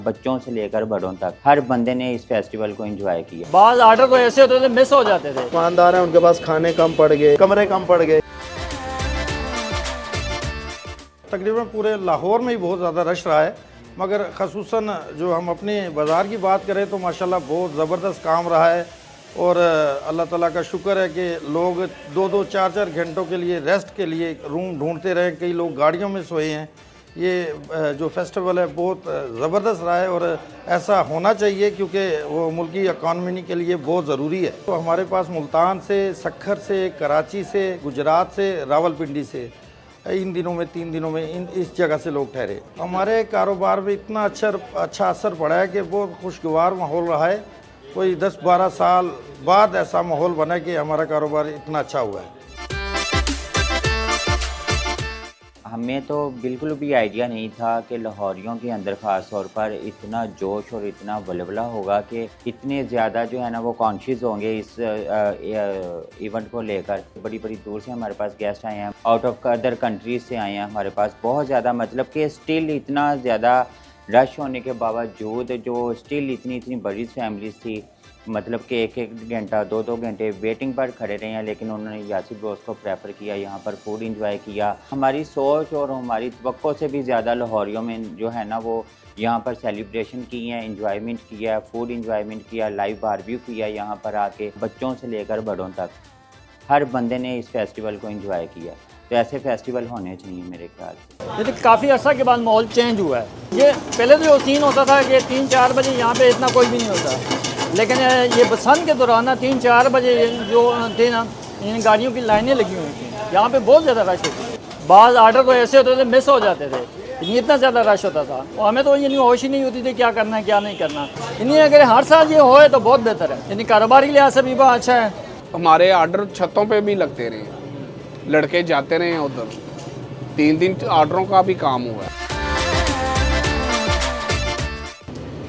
बच्चों से लेकर बड़ों तक हर बंदे ने इस फेस्टिवल को एंजॉय किया। बाज़ आर्डर तो ऐसे होते थे मिस हो जाते थे। दुकानदार हैं उनके पास खाने कम पड़ गए, कमरे कम पड़ गए। तकरीबन पूरे लाहौर में ही बहुत ज़्यादा रश रहा है, मगर ख़ुसूसन जो हम अपने बाज़ार की बात करें तो माशाल्लाह बहुत ज़बरदस्त काम रहा है। और अल्लाह ताला का शुक्र है कि लोग 2-2, 4-4 घंटों के लिए रेस्ट के लिए रूम ढूंढते रहे, कई लोग गाड़ियों में सोए हैं। ये जो फेस्टिवल है बहुत ज़बरदस्त रहा है और ऐसा होना चाहिए क्योंकि वो मुल्की इकॉनमी के लिए बहुत ज़रूरी है। तो हमारे पास मुल्तान से, सक्खर से, कराची से, गुजरात से, रावलपिंडी से इन दिनों में 3 दिनों में इस जगह से लोग ठहरे। हमारे कारोबार में इतना अच्छा असर पड़ा है कि बहुत खुशगवार माहौल रहा है। कोई 10-12 साल बाद ऐसा माहौल बना कि हमारा कारोबार इतना अच्छा हुआ है। हमें तो बिल्कुल भी आइडिया नहीं था कि लाहौरियों के अंदर ख़ास तौर पर इतना जोश और इतना वलवला होगा कि इतने ज़्यादा जो है ना वो कॉन्शियस होंगे इस इवेंट को लेकर। बड़ी बड़ी दूर से हमारे पास गेस्ट आए हैं, आउट ऑफ अदर कंट्रीज़ से आए हैं हमारे पास बहुत ज़्यादा, मतलब कि स्टिल इतना ज़्यादा रश होने के बावजूद जो स्टिल इतनी बड़ी फैमिलीज थी, मतलब कि 1-1 घंटा 2-2 घंटे वेटिंग पर खड़े रहे हैं, लेकिन उन्होंने यासिर दोस्त को प्रेफर किया, यहाँ पर फूड इंजॉय किया। हमारी सोच और हमारी तवक्को से भी ज़्यादा लाहौरियों में जो है ना वो यहाँ पर सेलिब्रेशन की है, इंजॉयमेंट किया, फूड इंजॉयमेंट किया, लाइव बारबेक्यू किया। यहाँ पर आके बच्चों से लेकर बड़ों तक हर बंदे ने इस फेस्टिवल को एंजॉय किया। तो ऐसे फेस्टिवल होने चाहिए मेरे ख्याल से। लेकिन काफ़ी अर्सा के बाद माहौल चेंज हुआ है। ये पहले तो जो सीन होता था कि 3-4 बजे यहाँ पे इतना कोई भी नहीं होता, लेकिन ये बसंत के दौरान ना 3-4 बजे जो थे ना, इन गाड़ियों की लाइनें लगी हुई थी, यहाँ पे बहुत ज़्यादा रश होती। बाज़ आर्डर तो ऐसे होते थे मिस हो जाते थे, इतना ज़्यादा रश होता था और हमें तो ये होश ही नहीं होती थी क्या करना है क्या नहीं करना। इन्हीं अगर हर साल ये होए तो बहुत बेहतर है, यानी कारोबार के लिहाज से भी बहुत अच्छा है। हमारे आर्डर छतों पे भी लगते रहे, लड़के जाते रहे हैं उधर, 3 आर्डरों का भी काम हुआ है।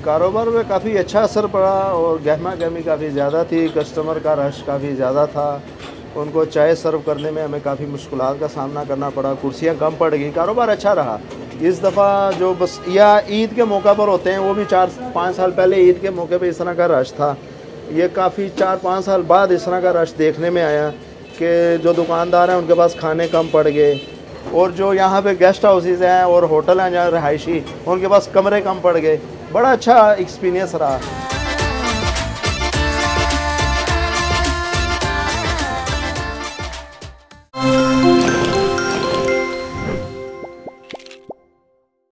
कारोबार में काफ़ी अच्छा असर पड़ा और गहमा गहमी काफ़ी ज़्यादा थी, कस्टमर का रश काफ़ी ज़्यादा था, उनको चाय सर्व करने में हमें काफ़ी मुश्किलात का सामना करना पड़ा, कुर्सियाँ कम पड़ गई, कारोबार अच्छा रहा। इस दफ़ा जो बस या ईद के मौका पर होते हैं, वो भी 4-5 साल पहले ईद के मौके पर इस तरह का रश था। ये काफ़ी 4-5 साल बाद इस तरह का रश देखने में आया कि जो दुकानदार हैं उनके पास खाने कम पड़ गए और जो यहाँ पे गेस्ट हाउसेस हैं और होटल हैं जहाँ रहायशी, उनके पास कमरे कम पड़ गए। बड़ा अच्छा एक्सपीरियंस रहा।